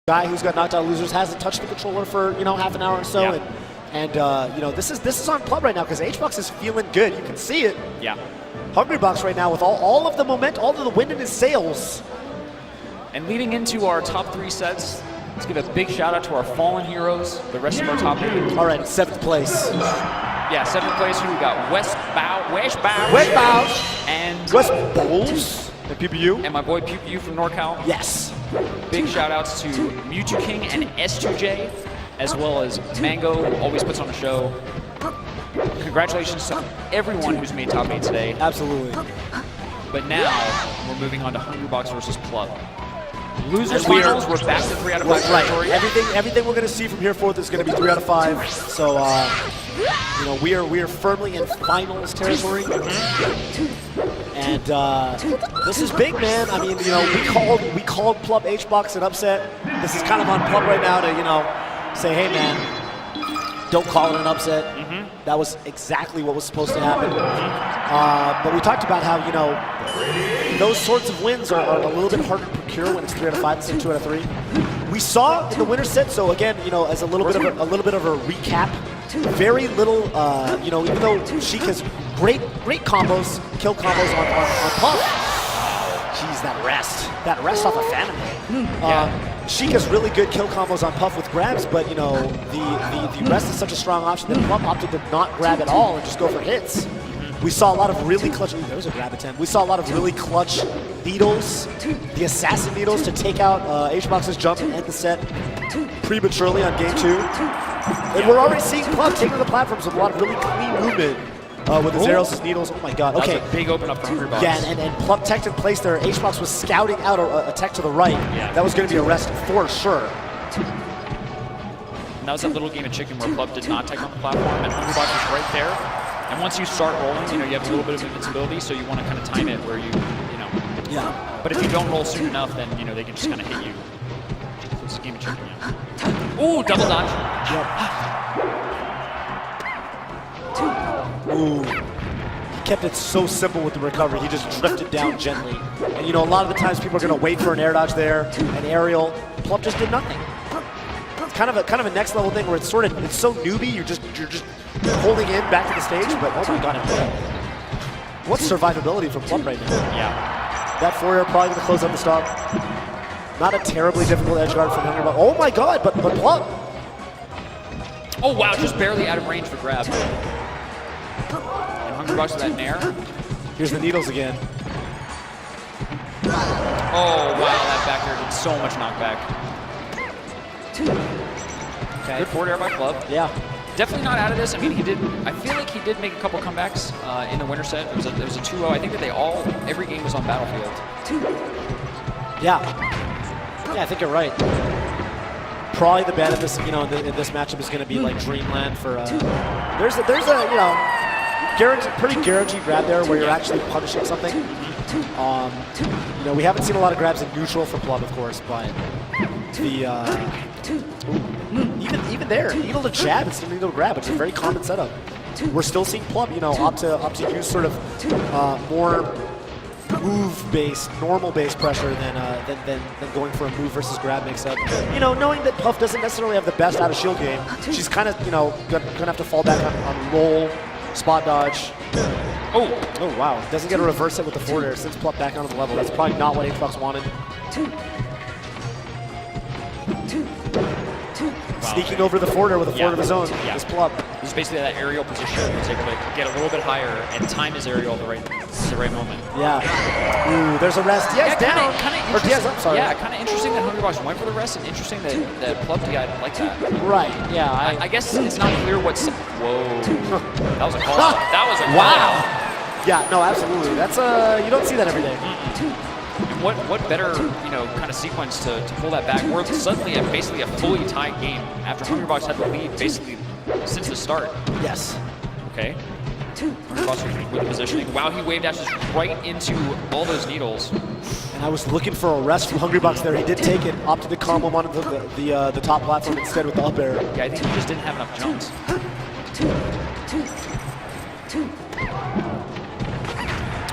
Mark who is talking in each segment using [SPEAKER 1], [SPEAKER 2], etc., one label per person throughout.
[SPEAKER 1] guy who's got knocked out losers hasn't touched the controller for half an hour or so, and this is on Plup right now because HBox is feeling good. You can see it.
[SPEAKER 2] Yeah.
[SPEAKER 1] Hungrybox right now with all of the momentum, all of the wind in his sails.
[SPEAKER 2] And leading into our top 3 sets, let's give a big shout out to our fallen heroes, the rest of our top 8.
[SPEAKER 1] All right, 7th place.
[SPEAKER 2] Yeah, 7th place. Who we got? West Bow, and
[SPEAKER 1] West Bowls and PPU,
[SPEAKER 2] and my boy PPU from NorCal.
[SPEAKER 1] Yes.
[SPEAKER 2] Big shout outs to Mewtwo King and S2J, as well as Mango, who always puts on a show. Congratulations to everyone who's made top 8 today.
[SPEAKER 1] Absolutely.
[SPEAKER 2] But now we're moving on to Hungrybox versus Plup. Losers finals, we're back to 3 out of 5 territory.
[SPEAKER 1] Right. Everything we're going to see from here forth is going to be 3 out of 5. So we are firmly in finals territory. And this is big, man. I mean, we called Plup HBox an upset. This is kind of on Plup right now to say, hey, man, don't call it an upset. That was exactly what was supposed to happen. But we talked about how those sorts of wins are a little bit harder to procure when it's 3 out of 5 instead of 2 out of 3. We saw in the winner set. So again, as a little bit of a recap, very little. Even though Sheik has great combos, kill combos on Puff. Jeez, that rest off of Phantom. Sheik has really good kill combos on Puff with grabs, but the rest is such a strong option that Plup opted to not grab at all and just go for hits. We saw a lot of really clutch. Ooh, there's a grab attempt. We saw a lot of really clutch needles, the assassin needles to take out HBox's jump and end the set prematurely on game 2. And we're already seeing Plup taking the platforms with a lot of really clean movement. With his arrows, his needles. Oh my god. Okay.
[SPEAKER 2] That was a big open up for Hungrybox.
[SPEAKER 1] Yeah, and Plup teched in place there. HBox was scouting out a tech to the right.
[SPEAKER 2] Yeah.
[SPEAKER 1] That was going to be a rest for sure.
[SPEAKER 2] And that was that little game of chicken where Plup did not tech on the platform, and Hungrybox was right there. And once you start rolling, you have a little bit of invincibility, so you want to kind of time it where
[SPEAKER 1] Yeah.
[SPEAKER 2] But if you don't roll soon enough, then they can just kind of hit you. So it's a game of chicken. Yeah. Ooh, double dodge.
[SPEAKER 1] Yep. Ooh. He kept it so simple with the recovery. He just drifted down gently. And a lot of the times people are going to wait for an air dodge there, an aerial. Plup just did nothing. It's kind of a next level thing where it's so newbie. You're just holding in back to the stage. But oh my god, what's survivability from Plup right now?
[SPEAKER 2] Yeah.
[SPEAKER 1] That forward probably going to close up the stop. Not a terribly difficult edge guard from Hungrybox. Oh my god, but Plup.
[SPEAKER 2] Oh wow, just barely out of range for grab. Hungrybox with that nair.
[SPEAKER 1] Here's the needles again.
[SPEAKER 2] Oh wow, that back air did so much knockback. Okay. Good forward air by Plup.
[SPEAKER 1] Yeah.
[SPEAKER 2] Definitely not out of this. I mean, I feel like he did make a couple comebacks in the winter set. It was a 2-0. I think that every game was on Battlefield.
[SPEAKER 1] Yeah. Yeah, I think you're right. Probably the bet in this, in this matchup is going to be like Dreamland for. There's a pretty guaranteed grab there where you're actually punishing something. We haven't seen a lot of grabs in neutral for Plup, of course, but even there, needle to jab instead of needle to grab, which is a very common setup. We're still seeing Plup, opt to use sort of more move-based, normal-based pressure than going for a move versus grab mix-up. Knowing that Puff doesn't necessarily have the best out of shield game, she's kind of gonna have to fall back on roll. Spot dodge. Oh wow. Doesn't get a reverse hit with the forward air since Plup back onto the level. That's probably not what HBox wanted. Sneaking over the forward air with a forward of his own. This Plup.
[SPEAKER 2] This is basically that aerial position. He's able to get a little bit higher and time his aerial at the right moment.
[SPEAKER 1] Yeah. Ooh, there's a rest. Diaz down. Or Diaz up, sorry.
[SPEAKER 2] Yeah, kind of interesting that Hungrybox went for the rest, and interesting that Plup DI'd like that.
[SPEAKER 1] Right, yeah. I
[SPEAKER 2] guess it's not clear what's... Whoa. That was a call. That was a call.
[SPEAKER 1] Wow. Yeah, no, absolutely. That's you don't see that every day.
[SPEAKER 2] And what better, kind of sequence to pull that back? We're suddenly at basically a fully tied game after Hungrybox had the lead basically since the start.
[SPEAKER 1] Yes.
[SPEAKER 2] Okay. Hungrybox with the positioning. Wow, he wave dashes right into all those needles.
[SPEAKER 1] And I was looking for a rest from Hungrybox there. He did take it, opted to combo onto the top platform instead with the up air.
[SPEAKER 2] Yeah, I think he just didn't have enough jumps.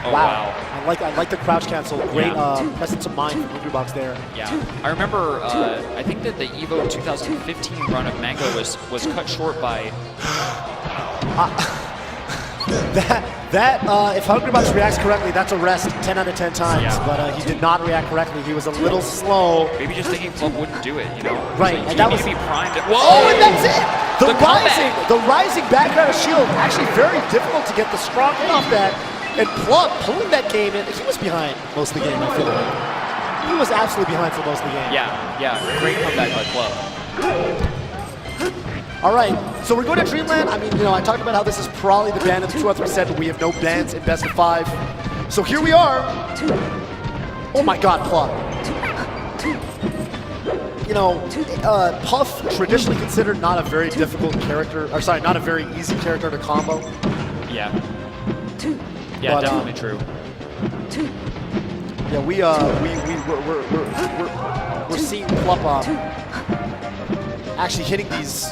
[SPEAKER 2] Oh,
[SPEAKER 1] wow. I I like the crouch cancel. Great presence of mind from Hungrybox there.
[SPEAKER 2] Yeah, I remember. I think that the EVO 2015 run of Mango was cut short by.
[SPEAKER 1] If Hungrybox reacts correctly, that's a rest 10 out of 10 times.
[SPEAKER 2] Yeah.
[SPEAKER 1] But he did not react correctly. He was a little slow.
[SPEAKER 2] Maybe just thinking Plup wouldn't do it, you know?
[SPEAKER 1] Right,
[SPEAKER 2] Like,
[SPEAKER 1] and that was
[SPEAKER 2] to be primed.
[SPEAKER 1] Whoa! Oh, and that's it. The
[SPEAKER 2] comeback.
[SPEAKER 1] rising background of shield actually very difficult to get the strong hit off that. And Plup pulling that game in. He was behind most of the game. I feel like he was absolutely behind for most of the game.
[SPEAKER 2] Yeah, great comeback by Plup.
[SPEAKER 1] All right, so we're going to Dreamland. I mean, you know, I talked about how this is probably the ban of the 2-3 set, but we have no bans in best of 5. So here we are. Oh my God, Plup. You know, Puff, traditionally considered not a very difficult character, or sorry, not a very easy character to combo.
[SPEAKER 2] Yeah. Yeah,
[SPEAKER 1] But,
[SPEAKER 2] definitely true.
[SPEAKER 1] Yeah, we're seeing Plup actually hitting these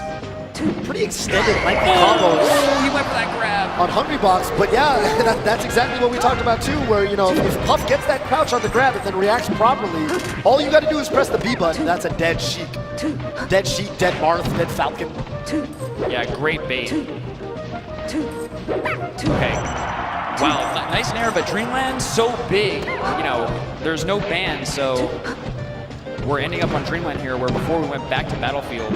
[SPEAKER 1] pretty extended lengthy combos.
[SPEAKER 2] Oh, he went for that grab.
[SPEAKER 1] On Hungrybox, but yeah, that's exactly what we talked about too, where, you know, if Puff gets that crouch on the grab and then reacts properly, all you gotta do is press the B button, that's a dead Sheik. Dead Sheik, dead Marth, dead Falcon.
[SPEAKER 2] Yeah, great bait. Okay. Wow, nice nair, but Dreamland so big, you know, there's no ban, so we're ending up on Dreamland here, where before we went back to Battlefield.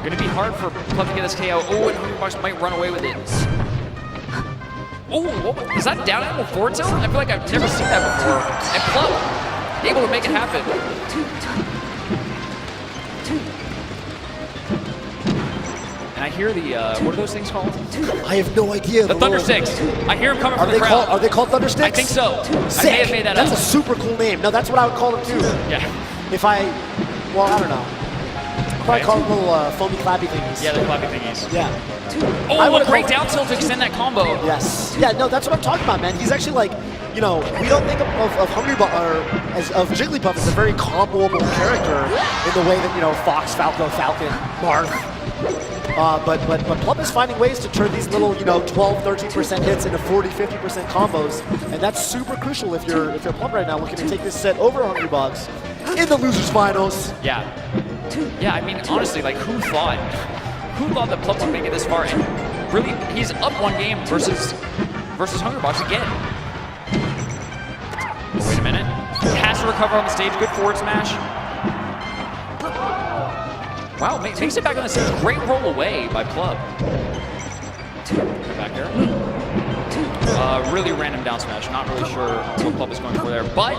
[SPEAKER 2] Gonna be hard for Plup to get this KO. Oh, and Hungrybox might run away with it. Oh, is that down angle forward tilt? I feel like I've never seen that before. And Plup able to make it happen. And I hear the, what are those things called?
[SPEAKER 1] I have no idea.
[SPEAKER 2] The Thunder Sticks. I hear them coming from the crowd.
[SPEAKER 1] Are they called Thunder Sticks?
[SPEAKER 2] I think so.
[SPEAKER 1] Sick.
[SPEAKER 2] I may have made that
[SPEAKER 1] That's
[SPEAKER 2] up.
[SPEAKER 1] a super cool name. No, that's what I would call them too.
[SPEAKER 2] Yeah.
[SPEAKER 1] If I, well, I don't know. Probably call them little foamy clappy thingies.
[SPEAKER 2] Yeah, the clappy thingies.
[SPEAKER 1] Yeah.
[SPEAKER 2] Oh, a great down tilt to extend that combo.
[SPEAKER 1] Yes. Yeah, no, that's what I'm talking about, man. He's actually like, you know, we don't think of Hungrybox or of Jigglypuff as a very comboable character in the way that, you know, Fox, Falco, Falcon, Marth. But Plup is finding ways to turn these little, you know, 12, 13% hits into 40, 50% combos, and that's super crucial if you're Plup right now looking to take this set over Hungrybox in the losers finals.
[SPEAKER 2] Yeah. Yeah, I mean, honestly, like, who thought that Plup would make it this far? And really, he's up one game versus Hungrybox again. Wait a minute. Has to recover on the stage. Good forward smash. Wow, makes it back on the stage. Great roll away by Plup. Back there. Really random down smash. Not really sure what Plup is going for there, but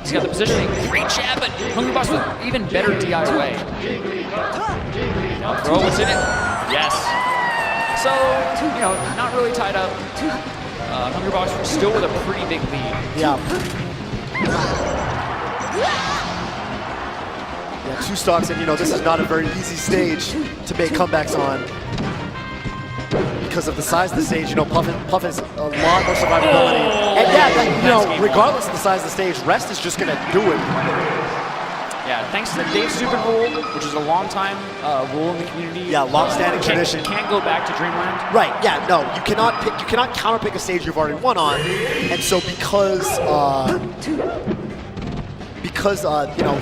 [SPEAKER 2] he's got the positioning. Great jab, but Hungrybox with even better DI away. Now throw, what's in it? Yes. So, you know, not really tied up. Hungrybox still with a pretty big lead.
[SPEAKER 1] Yeah. Yeah, 2 stocks, and you know, this is not a very easy stage to make comebacks on. Because of the size of the stage, you know, Puff has a lot more survivability. And yeah, you know, regardless of the size of the stage, Rest is just gonna do it.
[SPEAKER 2] Yeah, thanks to the Dave Stupid rule, which is a long-time rule in the community.
[SPEAKER 1] Yeah, long-standing tradition.
[SPEAKER 2] Can't go back to Dreamland.
[SPEAKER 1] Right. Yeah. No, you cannot counterpick a stage you've already won on, and so because you know,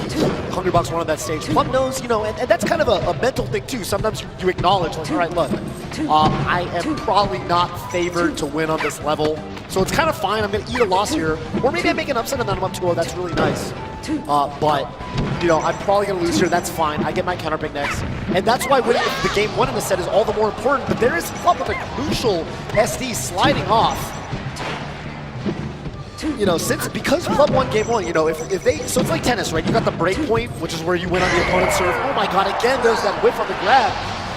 [SPEAKER 1] Hungrybox won on that stage, Plup knows, you know, and that's kind of a mental thing too. Sometimes you acknowledge, like, all right, look, I am probably not favored to win on this level, so it's kind of fine. I'm going to eat a loss here, or maybe I make an upset and then I'm up 2-0. That's really nice. But you know, I'm probably going to lose here. That's fine. I get my counterpick next, and that's why winning the game 1 in the set is all the more important. But there is Plup with a crucial SD sliding off. You know, because Plup won game 1, you know, if they, so it's like tennis, right? You got the break point, which is where you win on the opponent's serve. Oh my God, again, there's that whiff on the grab.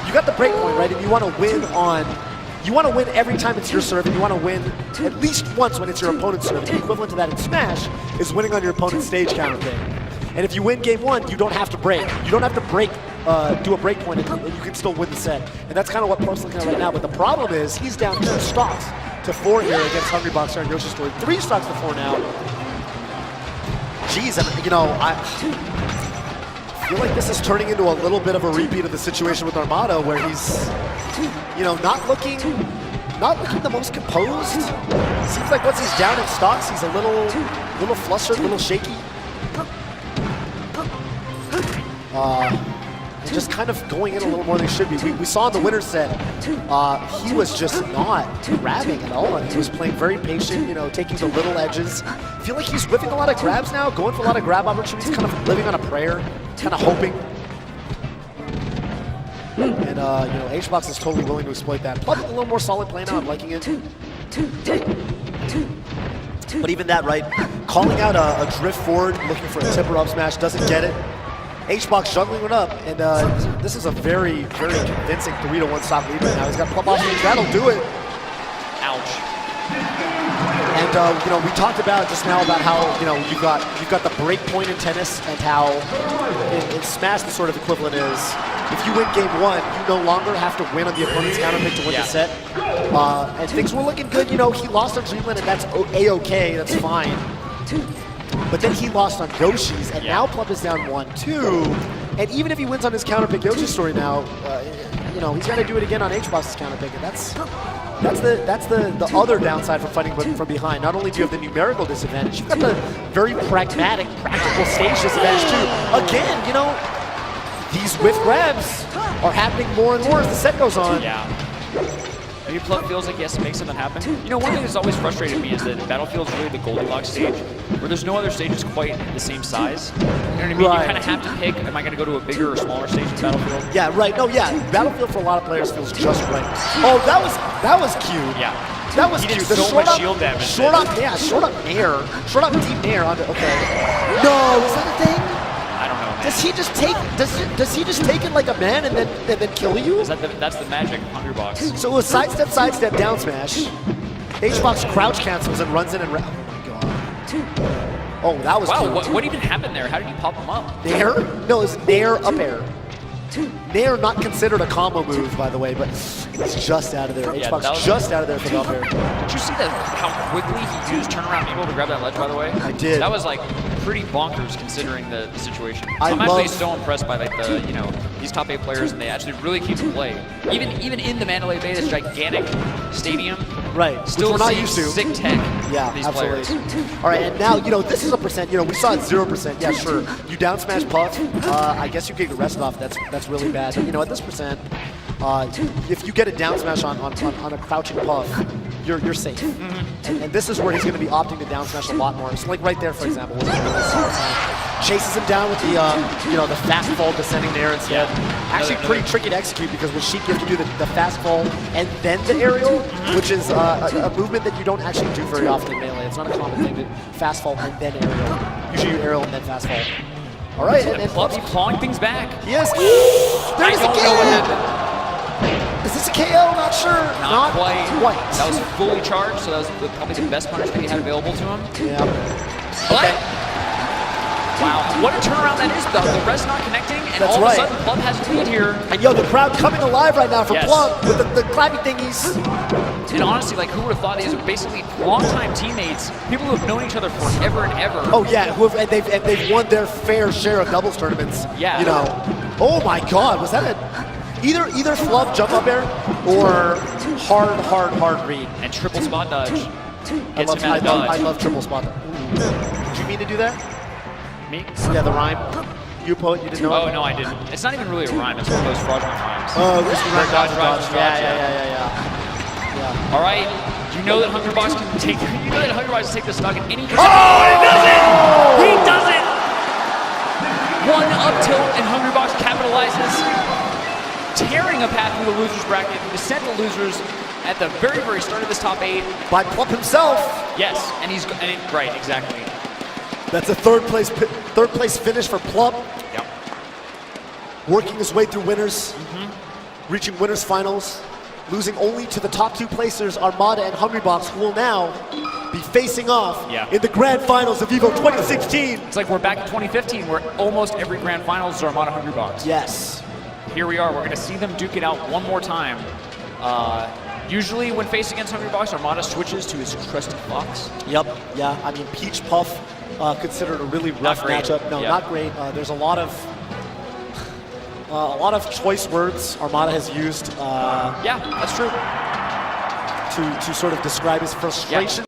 [SPEAKER 1] You got the break point, right? And you want to win every time it's your serve, and you want to win at least once when it's your opponent's serve. And the equivalent to that in Smash is winning on your opponent's stage counter thing. And if you win game 1, you don't have to break. You don't have to break, do a break point, and you can still win the set. And that's kind of what Plup's looking at right now. But the problem is he's down 2 stocks to 4 here against Hungrybox and Yoshi's Story. 3 stocks to 4 now. Jeez, and you know, I feel like this is turning into a little bit of a repeat of the situation with Armada, where he's, you know, not looking not looking the most composed. Seems like once he's down in stocks, he's a little flustered, a little shaky. Just kind of going in a little more than he should be. We saw in the winner's set, he was just not grabbing at all. And he was playing very patient, you know, taking the little edges. I feel like he's whipping a lot of grabs now, going for a lot of grab opportunities, kind of living on a prayer, kind of hoping. And, you know, HBox is totally willing to exploit that. Plup a little more solid play now, I'm liking it. But even that, right, calling out a drift forward, looking for a tipper up smash, doesn't get it. HBox juggling it up, and this is a very, very convincing 3-1 stock lead right now. He's got Plup off stage, that'll do it.
[SPEAKER 2] Ouch.
[SPEAKER 1] And you know, we talked about just now about how, you know, you've got the break point in tennis, and how in Smash the sort of equivalent is if you win game 1, you no longer have to win on the opponent's counter pick to win the set. And things were looking good. You know, he lost on Dreamland, and that's a-okay, that's fine. But then he lost on Yoshi's, and now Plup is down 1-2. And even if he wins on his counter pick Yoshi story now, you know, he's got to do it again on HBox's counter pick, and that's the other downside from fighting from behind. Not only do you have the numerical disadvantage, you've got the very pragmatic, practical stage disadvantage too. Again, you know, these whiff grabs are happening more and more as the set goes on.
[SPEAKER 2] Yeah. Maybe Plup feels like he has to make something happen. You know, one thing that's always frustrated me is that Battlefield's really the Goldilocks stage, where there's no other stages quite the same size. You know what I mean?
[SPEAKER 1] Right.
[SPEAKER 2] You kind of have to pick, am I going to go to a bigger or smaller stage in Battlefield?
[SPEAKER 1] Yeah, right. No, yeah. Battlefield for a lot of players feels just right. Oh, that was cute.
[SPEAKER 2] Yeah.
[SPEAKER 1] That was
[SPEAKER 2] he
[SPEAKER 1] cute.
[SPEAKER 2] did so much shield damage.
[SPEAKER 1] Short up nair. Short up deep nair onto, okay. No, is that a thing?
[SPEAKER 2] I don't know, man.
[SPEAKER 1] Does he just take does he just take it like a man and then kill you?
[SPEAKER 2] That's the magic of Hungrybox.
[SPEAKER 1] So it was sidestep, down smash. HBox crouch cancels and runs in and oh my god. Oh, that was
[SPEAKER 2] wow,
[SPEAKER 1] cute.
[SPEAKER 2] what even happened there? How did you pop him up?
[SPEAKER 1] Nair? No, it's nair up air. Nair not considered a combo move, by the way, but it's just out of there.
[SPEAKER 2] Yeah,
[SPEAKER 1] HBox just out of there for the up air.
[SPEAKER 2] Did you see how quickly he used turnaround able to grab that ledge, by the way?
[SPEAKER 1] I did.
[SPEAKER 2] That was like pretty bonkers considering the situation.
[SPEAKER 1] I'm
[SPEAKER 2] actually so impressed by like the, you know, these top 8 players, and they actually really keep to play. Even in the Mandalay Bay, this gigantic stadium.
[SPEAKER 1] Right,
[SPEAKER 2] Still
[SPEAKER 1] which we're not used to.
[SPEAKER 2] Sick tech.
[SPEAKER 1] Yeah,
[SPEAKER 2] these
[SPEAKER 1] absolutely.
[SPEAKER 2] players.
[SPEAKER 1] All right, and now, you know, this is a percent. You know, we saw it 0%. Yeah, sure. You down smash Puff. I guess you get your rest off. That's really bad. But, you know, at this percent, if you get a down smash on a crouching Puff, you're safe. And this is where he's going to be opting to down smash a lot more. So, like right there, for example, was chases him down with the you know, the fast fall descending there instead. Actually, pretty tricky to execute because with Sheik you have to do the fast fall and then the aerial, which is a movement that you don't actually do very often in Melee. It's not a common thing to fast fall and then aerial. Usually you aerial and then fast fall. All right, and
[SPEAKER 2] Plup's clawing things back.
[SPEAKER 1] Yes.
[SPEAKER 2] I don't know what happened.
[SPEAKER 1] Is this a KO? Not sure.
[SPEAKER 2] Not quite. That was fully charged, so that was probably the best punishment he had available to him.
[SPEAKER 1] Yeah.
[SPEAKER 2] But, wow, what a turnaround that is, though. The rest not connecting, and
[SPEAKER 1] That's
[SPEAKER 2] all
[SPEAKER 1] right.
[SPEAKER 2] of a sudden Plup has a lead here.
[SPEAKER 1] And yo, the crowd coming alive right now for
[SPEAKER 2] Yes.
[SPEAKER 1] Plup with the clappy thingies.
[SPEAKER 2] And honestly, like, who would have thought these are basically longtime teammates, people who have known each other forever and ever.
[SPEAKER 1] Oh yeah, and they've won their fair share of doubles tournaments.
[SPEAKER 2] Yeah.
[SPEAKER 1] You know. Oh my God, was that either fluff jump up air or hard read?
[SPEAKER 2] And triple spot dodge.
[SPEAKER 1] I
[SPEAKER 2] Gets him out of dodge.
[SPEAKER 1] I love triple spot. Did you mean to do that?
[SPEAKER 2] Me?
[SPEAKER 1] Yeah, the rhyme. You poet, you didn't know
[SPEAKER 2] Oh,
[SPEAKER 1] it?
[SPEAKER 2] no, I didn't. It's not even really a rhyme. It's one of those fraudulent rhymes.
[SPEAKER 1] Oh, this is right.
[SPEAKER 2] Dodge.
[SPEAKER 1] Yeah.
[SPEAKER 2] All right. You know that Hungrybox can take. You know that Hungrybox can take the stock at any.
[SPEAKER 1] Oh!
[SPEAKER 2] He does it! One up tilt, and Hungrybox capitalizes, tearing a path through the losers bracket. We sent the losers at the very, very start of this top 8.
[SPEAKER 1] By Plup himself.
[SPEAKER 2] Yes, and right, exactly.
[SPEAKER 1] That's a third place finish for Plup.
[SPEAKER 2] Yep.
[SPEAKER 1] Working his way through winners, reaching winners finals, losing only to the top 2 placers, Armada and Hungrybox, who will now be facing off in the grand finals of EVO 2016.
[SPEAKER 2] It's like we're back in 2015, where almost every grand finals is Armada Hungrybox.
[SPEAKER 1] Yes.
[SPEAKER 2] Here we are. We're going to see them duke it out one more time. Usually, when faced against Hungrybox, Armada switches to his trusty fox.
[SPEAKER 1] Yep. Yeah. I mean, Peach Puff considered a really rough matchup. No, not great. There's a lot of choice words Armada has used.
[SPEAKER 2] Yeah, that's true.
[SPEAKER 1] to sort of describe his frustration.